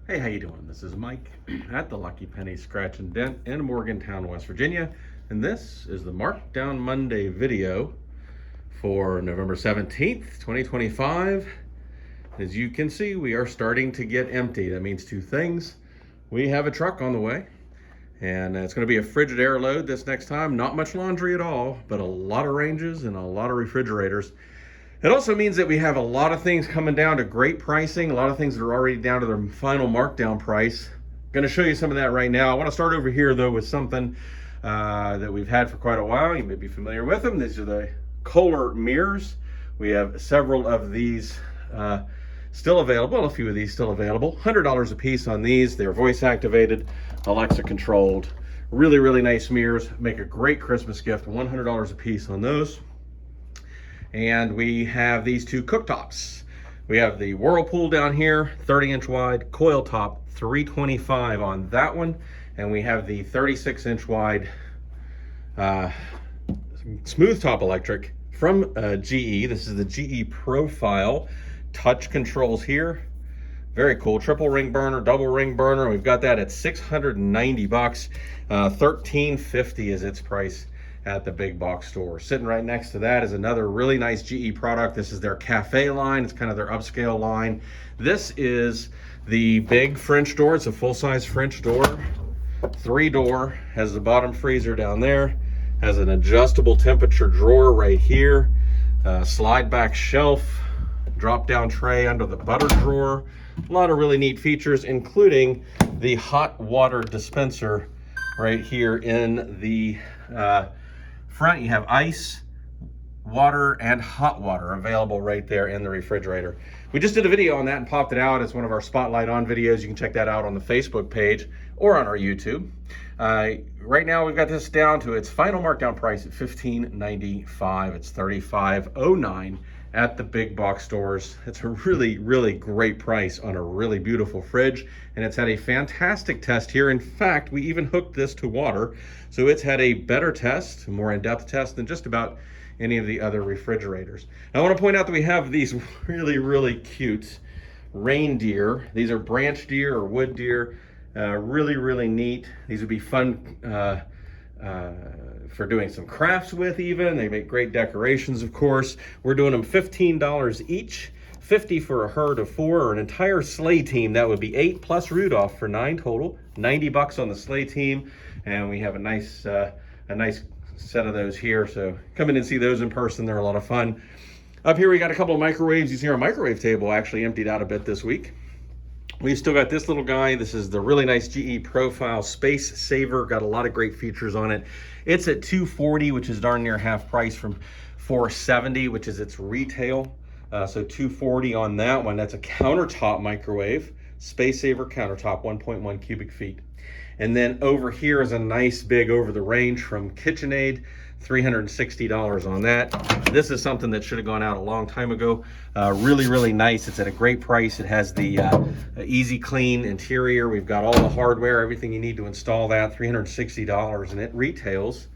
Hey, how you doing? This is Mike at the Lucky Penny Scratch and Dent in Morgantown, West Virginia, and this is the Markdown Monday video for November 17th, 2025. As you can see, we are starting to get empty. That means two things. We have a truck on the way, and it's going to be a Frigidaire load this next time. Not much laundry at all, but a lot of ranges and a lot of refrigerators. It also means that we have a lot of things coming down to great pricing, a lot of things that are already down to their final markdown price. I'm going to show you some of that right now. I want to start over here though with something that we've had for quite a while. You may be familiar with them. These are the Kohler mirrors. We have several of these still available, a few of these still available. $100 a piece on these. They're voice activated, Alexa controlled. Really, really nice mirrors. Make a great Christmas gift. $100 a piece on those. And we have these two cooktops. We have the Whirlpool down here, 30-inch wide, coil top, $325 on that one. And we have the 36-inch wide smooth top electric from GE. This is the GE Profile. Touch controls here. Very cool. Triple ring burner, double ring burner. We've got that at $690. $1350 is its price at the big box store. Sitting right next to that is another really nice GE product. This is their cafe line. It's kind of their upscale line. This is the big French door. It's a full-size French door. 3-door, has the bottom freezer down there, has an adjustable temperature drawer right here, slide back shelf, drop down tray under the butter drawer. A lot of really neat features, including the hot water dispenser right here in the front. You have ice, water, and hot water available right there in the refrigerator. We just did a video on that and popped it out as one of our Spotlight On videos. You can check that out on the Facebook page or on our YouTube. Right now we've got this down to its final markdown price at $15.95. It's $35.09 at the big box stores. It's a really, really great price on a really beautiful fridge, and it's had a fantastic test here. In fact, we even hooked this to water, so it's had a better test, a more in-depth test than just about any of the other refrigerators. Now, I want to point out that we have these really, really cute reindeer. These are branch deer or wood deer. Really, really neat. These would be fun for doing some crafts with even. They make great decorations, of course. We're doing them $15 each, $50 for a herd of 4, or an entire sleigh team. That would be 8 plus Rudolph for 9 total. $90 on the sleigh team, and we have a nice set of those here. So come in and see those in person. They're a lot of fun. Up here we got a couple of microwaves. You see our microwave table actually emptied out a bit this week. We've still got this little guy. This is the really nice GE Profile Space Saver. Got a lot of great features on it. It's at $240, which is darn near half price from $470, which is its retail. So $240 on that one. That's a countertop microwave, Space Saver countertop, 1.1 cubic feet. And then over here is a nice big over the range from KitchenAid, $360 on that. This is something that should have gone out a long time ago. Really, really nice. It's at a great price. It has the easy clean interior. We've got all the hardware, everything you need to install that, $360, and it retails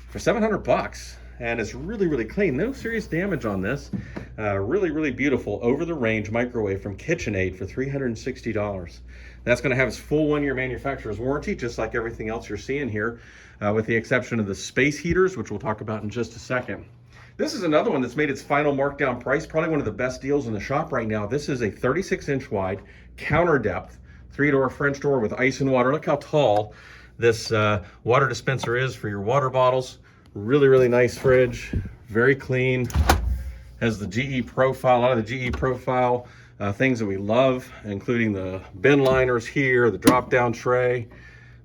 for $700. And it's really, really clean. No serious damage on this. Really, really beautiful over the range microwave from KitchenAid for $360. That's going to have its full 1-year manufacturer's warranty, just like everything else you're seeing here, with the exception of the space heaters, which we'll talk about in just a second. This is another one that's made its final markdown price, probably one of the best deals in the shop right now. This is a 36-inch wide, counter depth, 3-door French door with ice and water. Look how tall this water dispenser is for your water bottles. Really, really nice fridge, very clean. Has the GE Profile, a lot of the GE Profile things that we love, including the bin liners here, the drop-down tray,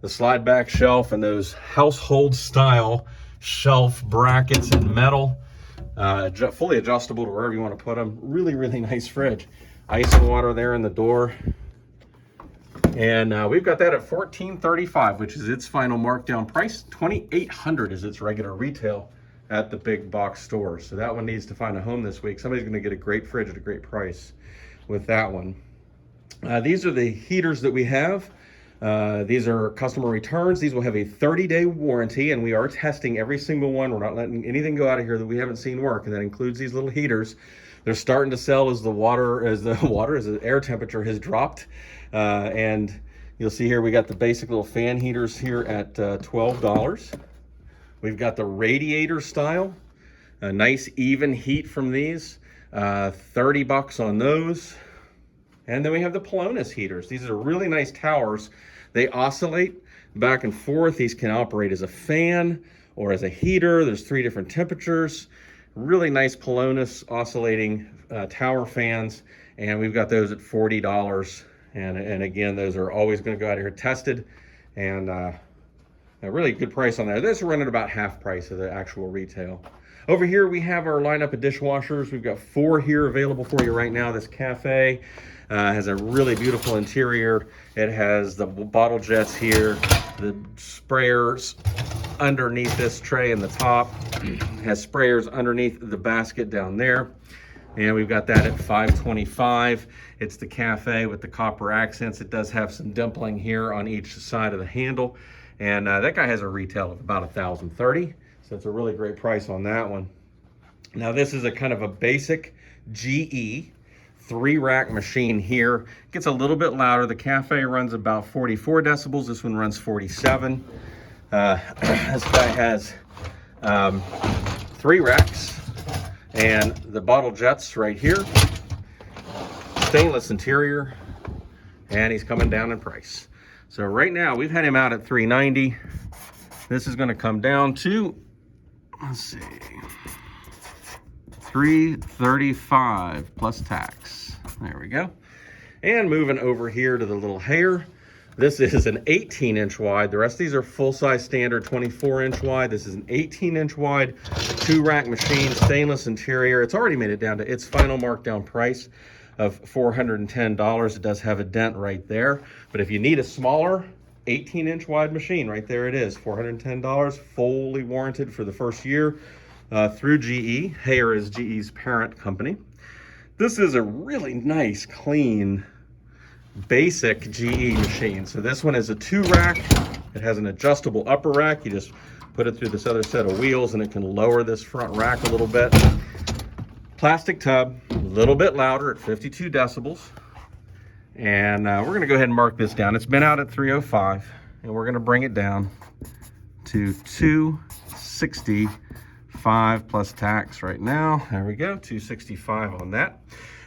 the slide back shelf, and those household style shelf brackets in metal, fully adjustable to wherever you want to put them. Really, really nice fridge. Ice and water there in the door. And we've got that at $1435, which is its final markdown price. $2,800 is its regular retail at the big box store. So that one needs to find a home this week. Somebody's going to get a great fridge at a great price with that one. These are the heaters that we have. These are customer returns. These will have a 30-day warranty, and we are testing every single one. We're not letting anything go out of here that we haven't seen work, and that includes these little heaters. They're starting to sell as the air temperature has dropped. And you'll see here we got the basic little fan heaters here at $12. We've got the radiator style, a nice even heat from these, $30 on those. And then we have the Pelonis heaters. These are really nice towers. They oscillate back and forth. These can operate as a fan or as a heater. There's 3 different temperatures. Really nice Pelonis oscillating tower fans. And we've got those at $40. And again, those are always going to go out here tested. And a really good price on there. This is running about half price of the actual retail. Over here we have our lineup of dishwashers. We've got 4 here available for you right now. This cafe has a really beautiful interior. It has the bottle jets here, the sprayers underneath this tray in the top. It has sprayers underneath the basket down there. And we've got that at $5.25. It's the cafe with the copper accents. It does have some dimpling here on each side of the handle. And that guy has a retail of about $1,030. So it's a really great price on that one. Now this is a kind of a basic GE 3-rack machine here. It gets a little bit louder. The cafe runs about 44 decibels. This one runs 47. This guy has 3 racks and the bottle jets right here. Stainless interior, and he's coming down in price. So right now we've had him out at $390. This is going to come down to, let's see, $335 plus tax. There we go. And moving over here to the little hair. This is an 18-inch wide. The rest of these are full-size standard 24-inch wide. This is an 18-inch wide 2-rack machine, stainless interior. It's already made it down to its final markdown price of $410. It does have a dent right there. But if you need a smaller 18-inch wide machine, right there it is, $410, fully warranted for the first year through GE. Hayer is GE's parent company. This is a really nice, clean, basic GE machine. So this one is a 2-rack. It has an adjustable upper rack. You just put it through this other set of wheels and it can lower this front rack a little bit. Plastic tub, a little bit louder at 52 decibels. And we're going to go ahead and mark this down. It's been out at $305, and we're going to bring it down to $265 plus tax right now. There we go, $265 on that.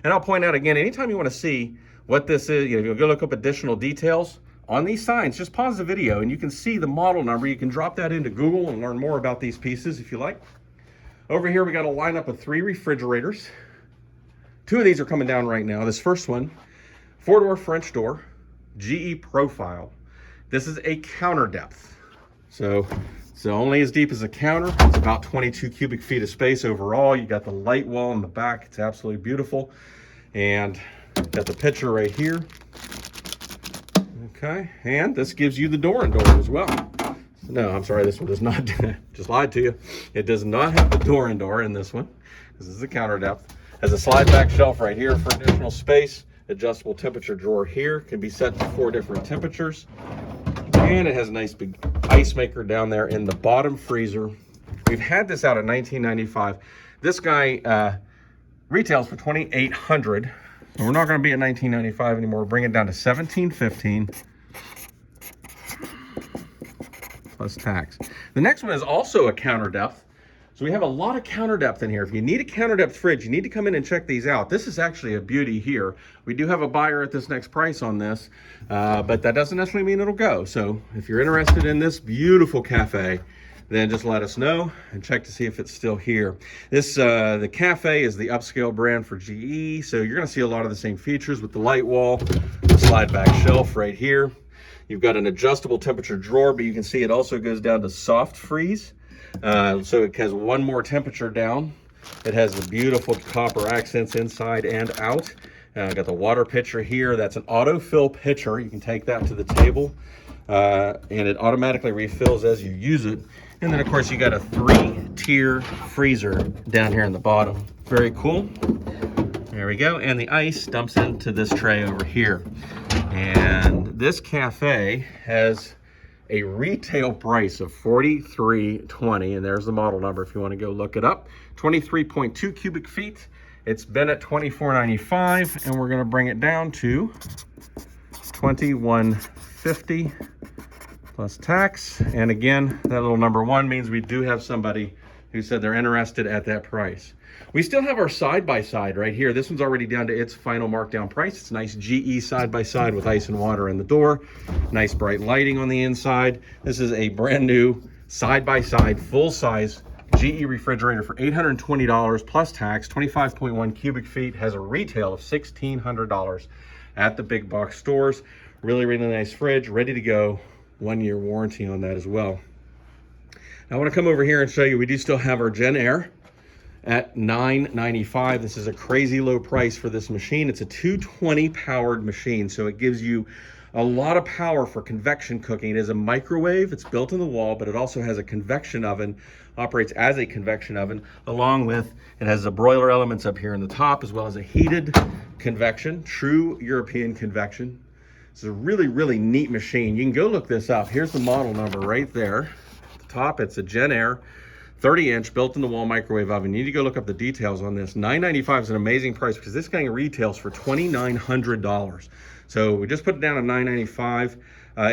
And I'll point out again, anytime you want to see what this is, you know, you'll go look up additional details on these signs, just pause the video and you can see the model number. You can drop that into Google and learn more about these pieces if you like. Over here, we got a lineup of 3 refrigerators. 2 of these are coming down right now. This first one, 4-door French door, GE profile. This is a counter depth. So it's only as deep as a counter. It's about 22 cubic feet of space overall. You got the light wall in the back. It's absolutely beautiful. And got the picture right here. Okay, and this gives you the door and door as well. No, I'm sorry, this one does not. Just lied to you. It does not have the door and door in this one. This is the counter depth. Has a slide back shelf right here for additional space. Adjustable temperature drawer here. Can be set to 4 different temperatures. And it has a nice big ice maker down there in the bottom freezer. We've had this out at $19.95. This guy retails for $2,800. So we're not going to be at $19.95 anymore. We're bringing it down to $17.15 plus tax. The next one is also a counter depth. So we have a lot of counter depth in here. If you need a counter depth fridge, you need to come in and check these out. This is actually a beauty here. We do have a buyer at this next price on this, but that doesn't necessarily mean it'll go. So if you're interested in this beautiful cafe, then just let us know and check to see if it's still here. This, the cafe is the upscale brand for GE. So you're gonna see a lot of the same features with the light wall, the slide back shelf right here. You've got an adjustable temperature drawer, but you can see it also goes down to soft freeze. So it has one more temperature down. It has the beautiful copper accents inside and out. Got the water pitcher here. That's an autofill pitcher. You can take that to the table and it automatically refills as you use it. And then of course you got a 3-tier freezer down here in the bottom. Very cool. There we go. And the ice dumps into this tray over here. And this cafe has a retail price of $43.20, and there's the model number if you want to go look it up. 23.2 cubic feet, It's been at $24.95, and we're gonna bring it down to $21.50 plus tax. And again, that little number 1 means we do have somebody who said they're interested at that price. We still have our side-by-side right here. This one's already down to its final markdown price. It's a nice GE side-by-side with ice and water in the door. Nice bright lighting on the inside. This is a brand new side-by-side, full-size GE refrigerator for $820 plus tax, 25.1 cubic feet, has a retail of $1,600 at the big box stores. Really, really nice fridge, ready to go. 1-year warranty on that as well. Now I want to come over here and show you, we do still have our Gen Air at $9.95. This is a crazy low price for this machine. It's a 220 powered machine, so it gives you a lot of power for convection cooking. It is a microwave, it's built in the wall, but it also has a convection oven, operates as a convection oven, along with, it has the broiler elements up here in the top, as well as a heated convection, true European convection. It's a really, really neat machine. You can go look this up. Here's the model number right there. At the top, it's a Gen Air, 30-inch, built-in-the-wall microwave oven. You need to go look up the details on this. $9.95 is an amazing price because this thing retails for $2,900. So we just put it down at $9.95.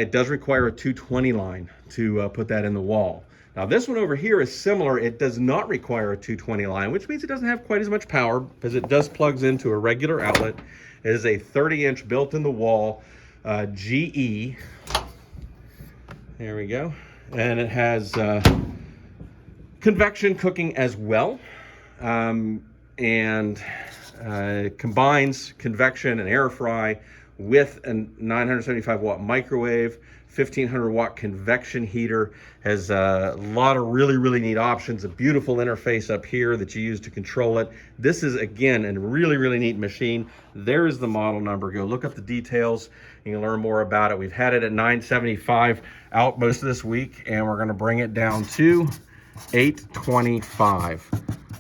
It does require a 220 line to put that in the wall. Now this one over here is similar. It does not require a 220 line, which means it doesn't have quite as much power because it does plugs into a regular outlet. It is a 30-inch built-in-the-wall GE. There we go. And it has convection cooking as well, and combines convection and air fry with a 975 watt microwave, 1500 watt convection heater, has a lot of really, really neat options, a beautiful interface up here that you use to control it. This is, again, a really, really neat machine. There's the model number. Go look up the details. You can learn more about it. We've had it at $975 out most of this week, and we're gonna bring it down to $825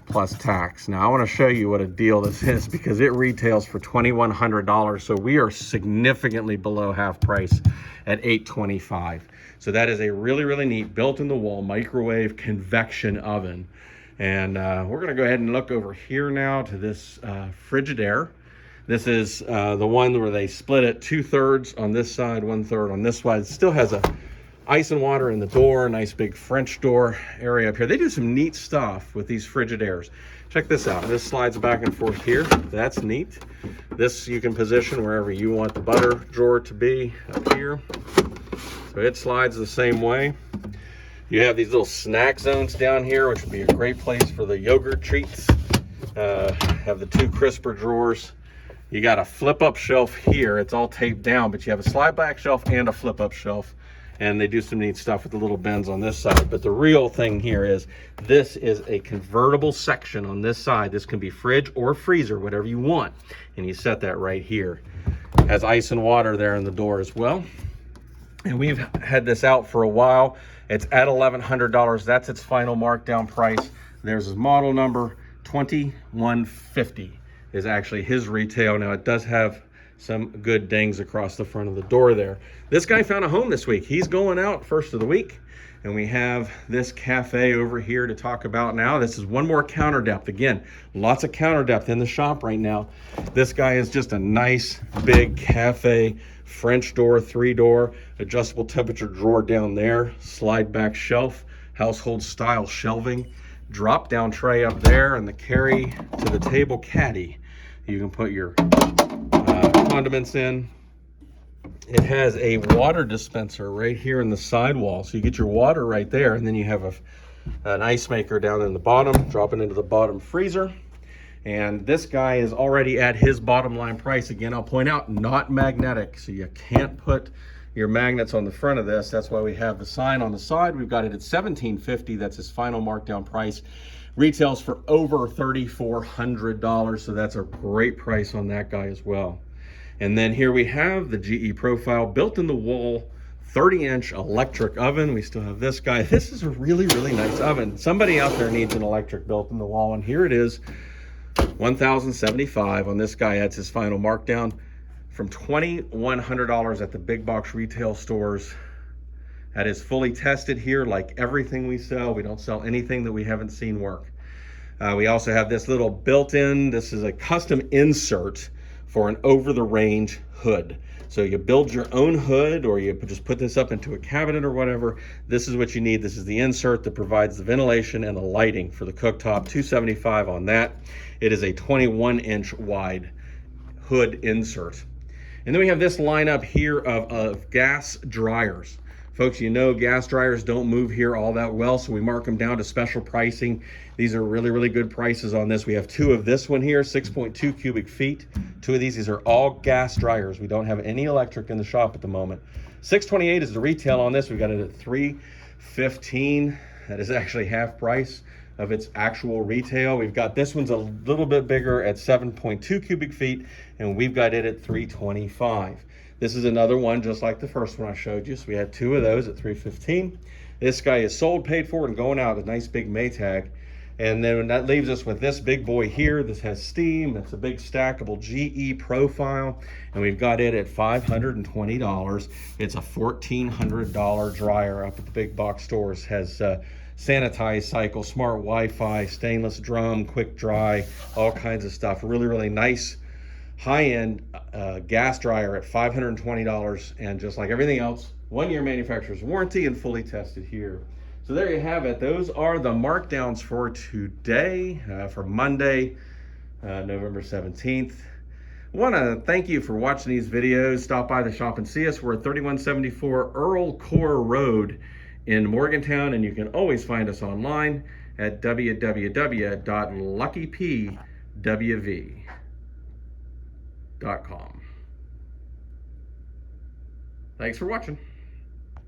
plus tax. Now I want to show you what a deal this is because it retails for $2,100, so we are significantly below half price at $825. So that is a really, really neat built-in-the-wall microwave convection oven. And we're going to go ahead and look over here now to this Frigidaire. This is the one where they split it 2/3 on this side, 1/3 on this side. It still has a ice and water in the door, nice big French door area up here. They do some neat stuff with these Frigidaires. Check this out. This slides back and forth here. That's neat. This you can position wherever you want the butter drawer to be up here. So it slides the same way. You have these little snack zones down here, which would be a great place for the yogurt treats. Have the 2 crisper drawers. You got a flip-up shelf here. It's all taped down, but you have a slide-back shelf and a flip-up shelf. And they do some neat stuff with the little bins on this side. But the real thing here is this is a convertible section on this side. This can be fridge or freezer, whatever you want. And you set that right here. Has ice and water there in the door as well. And we've had this out for a while. It's at $1,100. That's its final markdown price. There's his model number. $2,150 is actually his retail. Now it does have some good dings across the front of the door there. This guy found a home this week. He's going out first of the week. And we have this cafe over here to talk about now. This is one more counter depth. Again, lots of counter depth in the shop right now. This guy is just a nice big cafe, French door, 3-door, adjustable temperature drawer down there, slide back shelf, household style shelving, drop down tray up there, and the carry to the table caddy. You can put your condiments in. It has a water dispenser right here in the sidewall, so you get your water right there, and then you have an ice maker down in the bottom, dropping into the bottom freezer. And this guy is already at his bottom line price. Again, I'll point out, not magnetic, so you can't put your magnets on the front of this. That's why we have the sign on the side. We've got it at $17.50. That's his final markdown price. Retails for over $3,400, so that's a great price on that guy as well. And then here we have the GE Profile built-in-the-wall 30-inch electric oven. We still have this guy. This is a really, really nice oven. Somebody out there needs an electric built-in-the-wall, and here it is, $1,075 on this guy. That's his final markdown from $2,100 at the big box retail stores. That is fully tested here, like everything we sell. We don't sell anything that we haven't seen work. We also have this little built-in, this is a custom insert for an over-the-range hood. So you build your own hood, or you just put this up into a cabinet or whatever. This is what you need. This is the insert that provides the ventilation and the lighting for the cooktop. $275 on that. It is a 21-inch wide hood insert. And then we have this lineup here of gas dryers. Folks, you know gas dryers don't move here all that well, so we mark them down to special pricing. These are really, really good prices on this. We have two of this one here, 6.2 cubic feet. Two of these are all gas dryers. We don't have any electric in the shop at the moment. $628 is the retail on this. We got it at $315. That is actually half price of its actual retail. We've got this one's a little bit bigger at 7.2 cubic feet, and we've got it at $325. This is another one just like the first one I showed you. So we had two of those at $315. This guy is sold, paid for, and going out, a nice big Maytag. And then that leaves us with this big boy here. This has steam. It's a big stackable GE profile, and we've got it at $520. It's a $1,400 dryer up at the big box stores. Has sanitized cycle, smart Wi-Fi, stainless drum, quick dry, all kinds of stuff. Really, really nice high-end gas dryer at $520, and just like everything else, 1-year manufacturer's warranty and fully tested here. So there you have it. Those are the markdowns for today, for Monday, November 17th. I want to thank you for watching these videos. Stop by the shop and see us. We're at 3174 Earl Core Road in Morgantown, and you can always find us online at www.LuckyPennyWV.com. Thanks for watching.